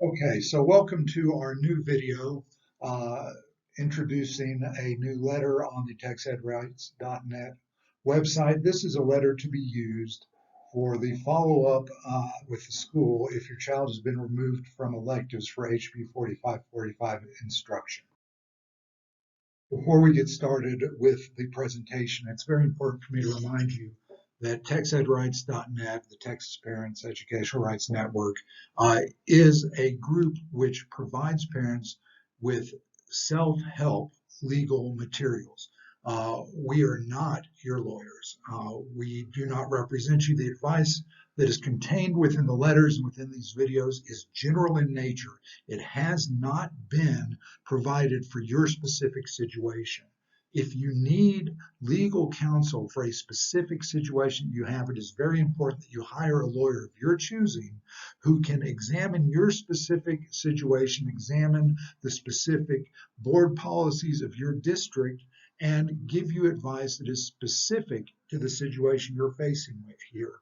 Okay, so welcome to our new video uh, introducing a new letter on the TxEdRights.net website. This is a letter to be used for the follow-up with the school if your child has been removed from electives for HB 4545 instruction. Before we get started with the presentation, it's very important for me to remind you that TxEdRights.net, the Texas Parents Educational Rights Network, is a group which provides parents with self-help legal materials. We are not your lawyers. We do not represent you. The advice that is contained within the letters and within these videos is general in nature. It has not been provided for your specific situation. If you need legal counsel for a specific situation you have, it is very important that you hire a lawyer of your choosing who can examine your specific situation, examine the specific board policies of your district, and give you advice that is specific to the situation you're facing with here.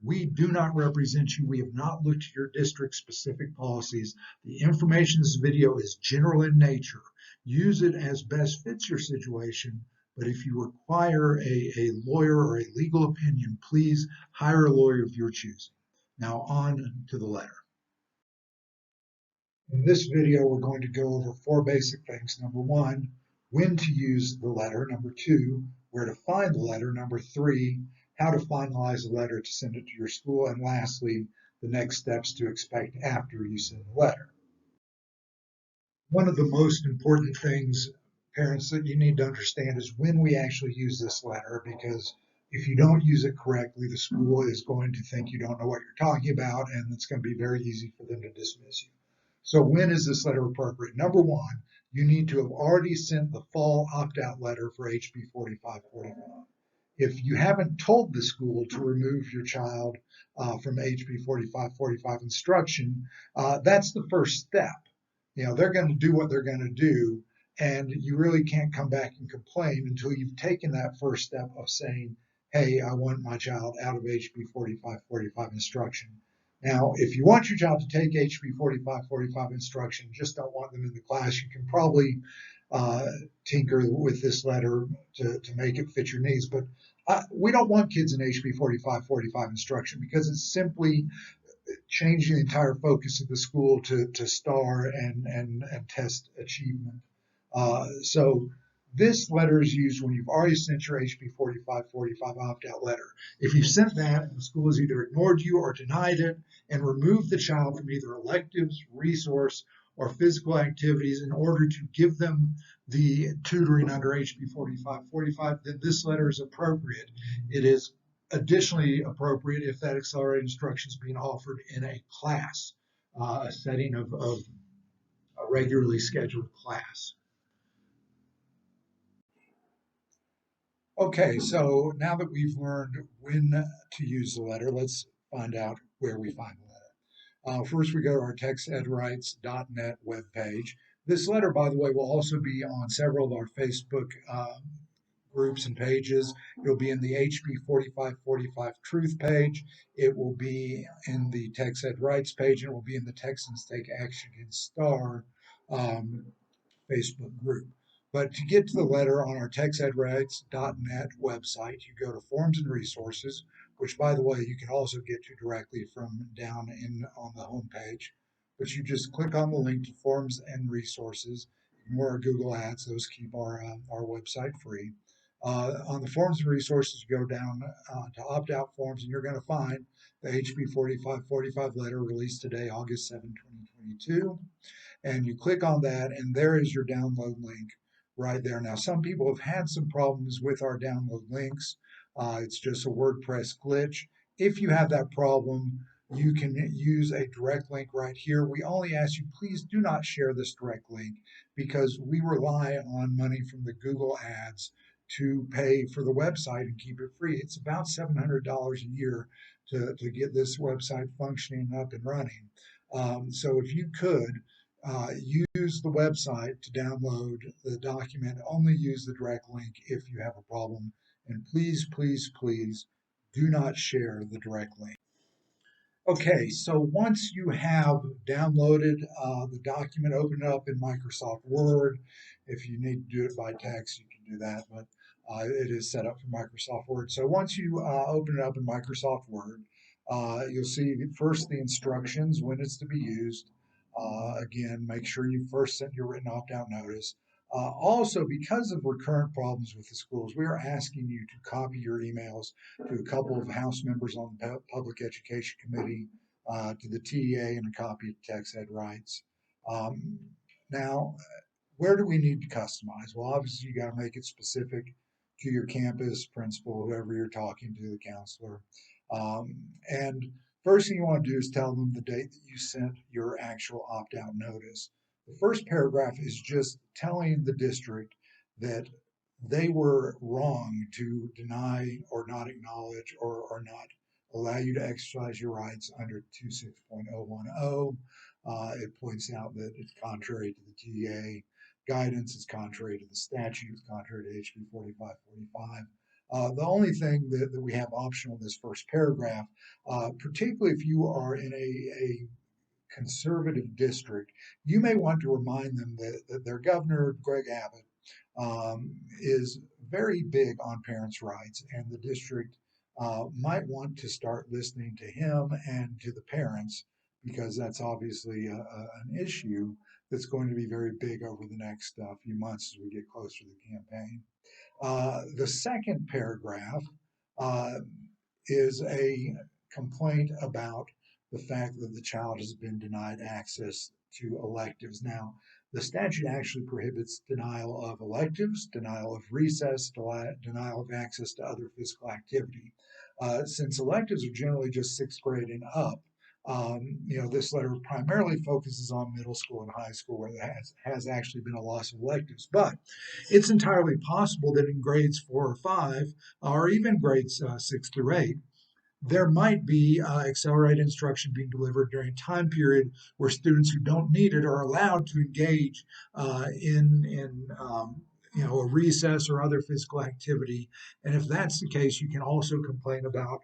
We do not represent you. We have not looked at your district specific policies. The information in this video is general in nature. Use it as best fits your situation, but if you require a lawyer or a legal opinion, please hire a lawyer of your choosing. Now on to the letter. In this video, we're going to go over four basic things. Number one, when to use the letter. Number two, where to find the letter. Number three, how to finalize the letter to send it to your school. And lastly, the next steps to expect after you send the letter. One of the most important things, parents, that you need to understand is when we actually use this letter, because if you don't use it correctly, the school is going to think you don't know what you're talking about, and it's going to be very easy for them to dismiss you. So when is this letter appropriate? Number one, you need to have already sent the fall opt-out letter for HB 4545. If you haven't told the school to remove your child from HB 4545 instruction, that's the first step. You know, they're going to do what they're going to do, and you really can't come back and complain until you've taken that first step of saying, hey, I want my child out of HB 4545 instruction. Now, if you want your child to take HB 4545 instruction, just don't want them in the class, you can probably tinker with this letter to make it fit your needs. But we don't want kids in HB 4545 instruction because it's simply changing the entire focus of the school to STAAR and test achievement. So this letter is used when you've already sent your HB 4545 opt-out letter. If you sent that and the school has either ignored you or denied it and removed the child from either electives, resource, or physical activities in order to give them the tutoring under HB 4545, then this letter is appropriate. It is additionally appropriate if that accelerated instruction is being offered in a class, a setting of a regularly scheduled class. Okay, so now that we've learned when to use the letter, let's find out where we find the letter. First, we go to our TxEdRights.net webpage. This letter, by the way, will also be on several of our Facebook groups and pages. It'll be in the HB 4545 Truth page. It will be in the TxEdRights page. And it will be in the Texans Take Action Against STAAR Facebook group. But to get to the letter on our TxEdRights.net website, you go to Forms and Resources, which, by the way, you can also get to directly from down on the home page. But you just click on the link to Forms and Resources. Ignore our Google ads; those keep our website free. On the Forms and Resources, you go down to opt-out forms, and you're going to find the HB 4545 letter released today, August 7, 2022. And you click on that, and there is your download link right there. Now, some people have had some problems with our download links. It's just a WordPress glitch. If you have that problem, you can use a direct link right here. We only ask you, please do not share this direct link because we rely on money from the Google ads to pay for the website and keep it free. It's about $700 a year to get this website functioning and up and running. So if you could, use the website to download the document. Only use the direct link if you have a problem. And please, please, please do not share the direct link. Okay, so once you have downloaded the document, open it up in Microsoft Word. If you need to do it by text, you can do that, but it is set up for Microsoft Word. So once you open it up in Microsoft Word, you'll see first the instructions, when it's to be used. Again, make sure you first send your written opt-out notice. Also, because of recurrent problems with the schools, we are asking you to copy your emails to a couple of House members on the Public Education Committee, to the TEA, and a copy of TxEdRights. Um, Now, where do we need to customize? Well, obviously, you got to make it specific to your campus principal, whoever you're talking to, the counselor. And first thing you want to do is tell them the date that you sent your actual opt out notice. The first paragraph is just telling the district that they were wrong to deny or not acknowledge or not allow you to exercise your rights under 26.010. It points out that it's contrary to the TEA guidance, it's contrary to the statute, it's contrary to HB 4545. The only thing that we have optional in this first paragraph, particularly if you are in a conservative district, you may want to remind them that their governor, Greg Abbott, is very big on parents' rights, and the district might want to start listening to him and to the parents because that's obviously an issue that's going to be very big over the next few months as we get closer to the campaign. The second paragraph uh, is a complaint about the fact that the child has been denied access to electives. Now, the statute actually prohibits denial of electives, denial of recess, denial of access to other physical activity. Since electives are generally just sixth grade and up, this letter primarily focuses on middle school and high school where there has actually been a loss of electives. But it's entirely possible that in grades 4 or 5, or even grades 6 through 8, there might be accelerated instruction being delivered during a time period where students who don't need it are allowed to engage in a recess or other physical activity. And if that's the case, you can also complain about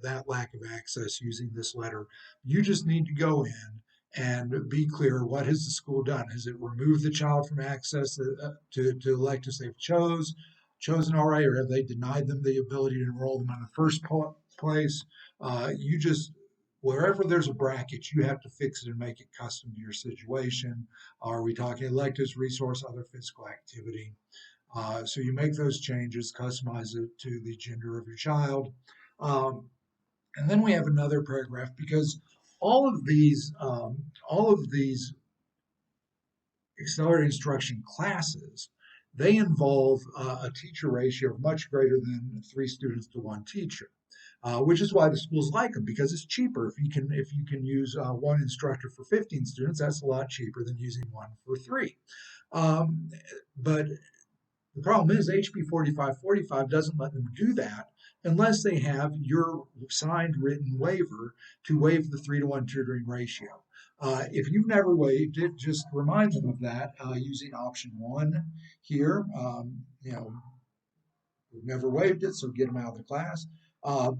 that lack of access using this letter. You just need to go in and be clear, what has the school done? Has it removed the child from access to electives they've chosen already, or have they denied them the ability to enroll them in the first place? You just, wherever there's a bracket, you have to fix it and make it custom to your situation. Are we talking electives, resource, other physical activity? So you make those changes, customize it to the gender of your child. Um, and then we have another paragraph because all of these accelerated instruction classes, they involve a teacher ratio of much greater than 3 students to 1 teacher, which is why the schools like them because it's cheaper. If you can use one instructor for 15 students, that's a lot cheaper than using one for 3. But the problem is HB 4545 doesn't let them do that unless they have your signed written waiver to waive the 3-to-1 tutoring ratio. If you've never waived it, just remind them of that using option 1 here. We've never waived it, so get them out of the class. Uh,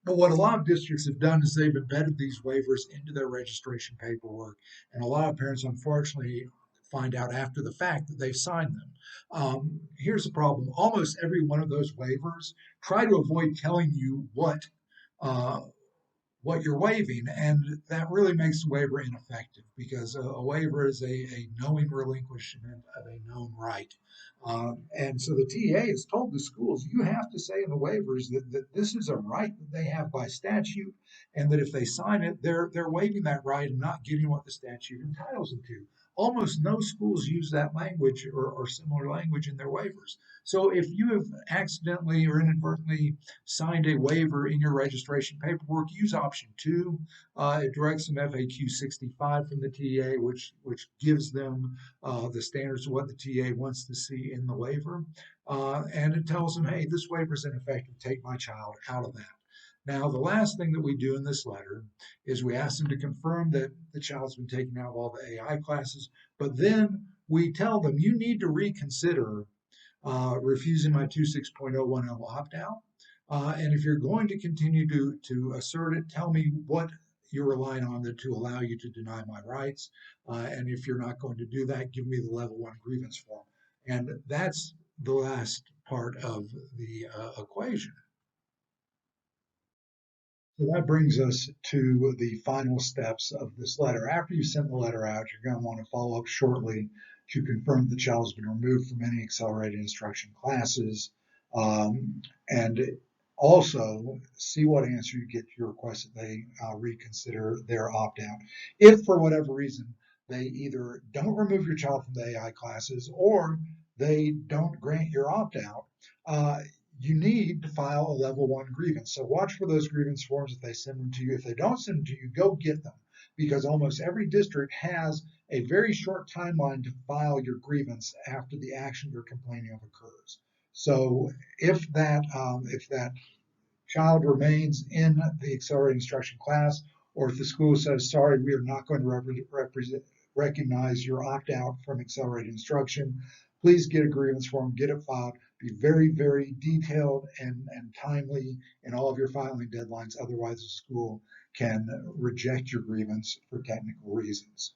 but what a lot of districts have done is they've embedded these waivers into their registration paperwork, and a lot of parents, unfortunately, find out after the fact that they've signed them. Here's the problem: almost every one of those waivers try to avoid telling you uh, what you're waiving, and that really makes the waiver ineffective because a waiver is a knowing relinquishment of a known right. And so the TA has told the schools, you have to say in the waivers that this is a right that they have by statute, and that if they sign it, they're waiving that right and not getting what the statute entitles them to. Almost no schools use that language or similar language in their waivers. So if you have accidentally or inadvertently signed a waiver in your registration paperwork, use option 2. It directs them FAQ 65 from the TA, which gives them the standards of what the TA wants to see in the waiver. And it tells them, hey, this waiver is ineffective, take my child out of that. Now, the last thing that we do in this letter is we ask them to confirm that the child's been taken out of all the AI classes, but then we tell them you need to reconsider refusing my 26.010 opt-out. And if you're going to continue to assert it, tell me what you're relying on them to allow you to deny my rights. And if you're not going to do that, give me the level 1 grievance form. And that's the last part of the equation. So that brings us to the final steps of this letter. After you send the letter out, you're going to want to follow up shortly to confirm the child has been removed from any accelerated instruction classes, and also see what answer you get to your request that they reconsider their opt-out. If for whatever reason they either don't remove your child from the AI classes or they don't grant your opt-out, you need to file a level 1 grievance. So watch for those grievance forms if they send them to you. If they don't send them to you, go get them, because almost every district has a very short timeline to file your grievance after the action you're complaining of occurs. So if that child remains in the accelerated instruction class, or if the school says, sorry, we are not going to recognize your opt-out from accelerated instruction, please get a grievance form, get it filed, be very, very detailed and timely in all of your filing deadlines. Otherwise, the school can reject your grievance for technical reasons.